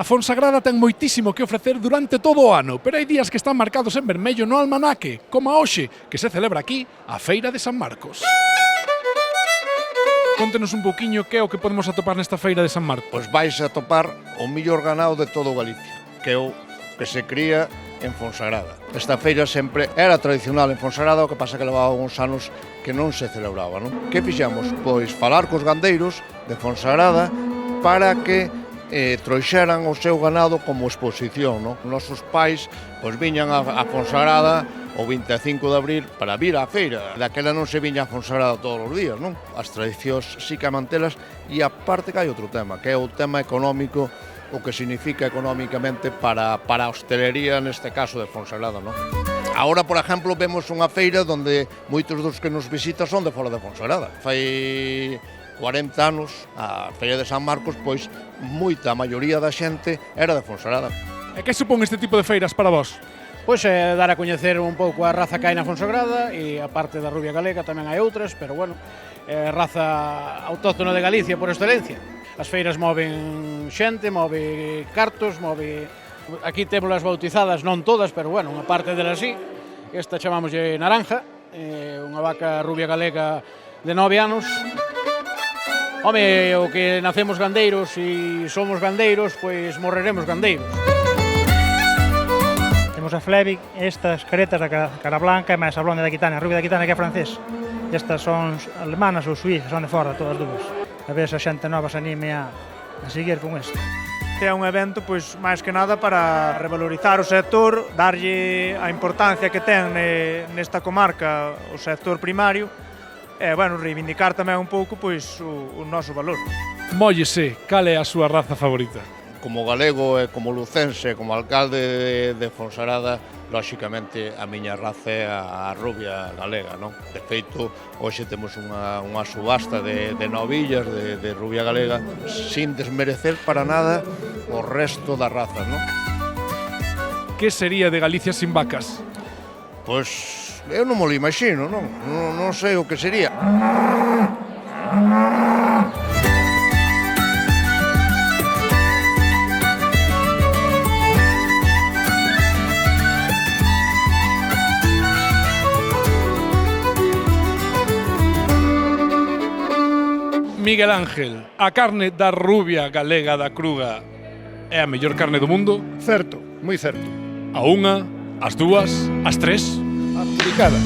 A Fonsagrada ten moitísimo que ofrecer durante todo o ano, pero hai días que están marcados en vermello no almanaque, como a hoxe, que se celebra aquí a Feira de San Marcos. Contenos un pouquiño que é o que podemos atopar nesta Feira de San Marcos. Pois vais a topar o millor ganado de todo Galicia, que é o que se cría en Fonsagrada. Esta feira sempre era tradicional en Fonsagrada, o que pasa que levaba uns anos que non se celebraba, non? Que fixemos? Pois falar cos gandeiros de Fonsagrada para que trouxeran o seu ganado como exposición, non? Nosos pais pois viñan a Fonsagrada o 25 de abril para vir á feira. Daquela non se viña a Fonsagrada todos os días, non? As tradicións sí que mantelas, e aparte que hai outro tema, que é o tema económico, o que significa económicamente para a hostelería, neste caso de Fonsagrada, non? Ahora, por exemplo, vemos unha feira onde moitos dos que nos visitan son de fora de Fonsagrada. Fai 40 anos, a Feira de San Marcos, pois moita maioría da xente era de Fonsagrada. E que supón este tipo de feiras para vos? Pois dar a coñecer un pouco a raza que hai na Fonsagrada, e a parte da rubia galega tamén hai outras, pero bueno, raza autóctona de Galicia por excelencia. As feiras moven xente, move cartos, move... Aquí temos as bautizadas, non todas, pero bueno, unha parte delas sí. Esta chamámoslle Naranja, unha vaca rubia galega de 9 anos. Home, o que nacemos gandeiros e somos gandeiros, pois morreremos gandeiros. Temos a Flevic, estas caretas da cara blanca e máis a blonde da Aquitania, a rubia da Aquitania que é francés. Estas son alemanas ou suízas, son de fora todas dúas. A ver se a xente nova se anime a seguir con isto. É un evento pois máis que nada para revalorizar o sector, darlle a importancia que ten nesta comarca o sector primario e, bueno, reivindicar tamén un pouco pois o noso valor. Móllese, cal é a súa raza favorita? Como galego e como lucense, como alcalde de Fonsagrada, lóxicamente a miña raza é a rubia galega, non? De feito, hoxe temos unha subasta de novillas de rubia galega, sin desmerecer para nada o resto das razas, non? Que sería de Galicia sin vacas? Pois eu non mo lo imagino, non? Non sei o que sería. Miguel Ángel, a carne da rubia galega da Cruga é a mellor carne do mundo? Certo, moi certo. A unha, as dúas, as tres, adjudicada.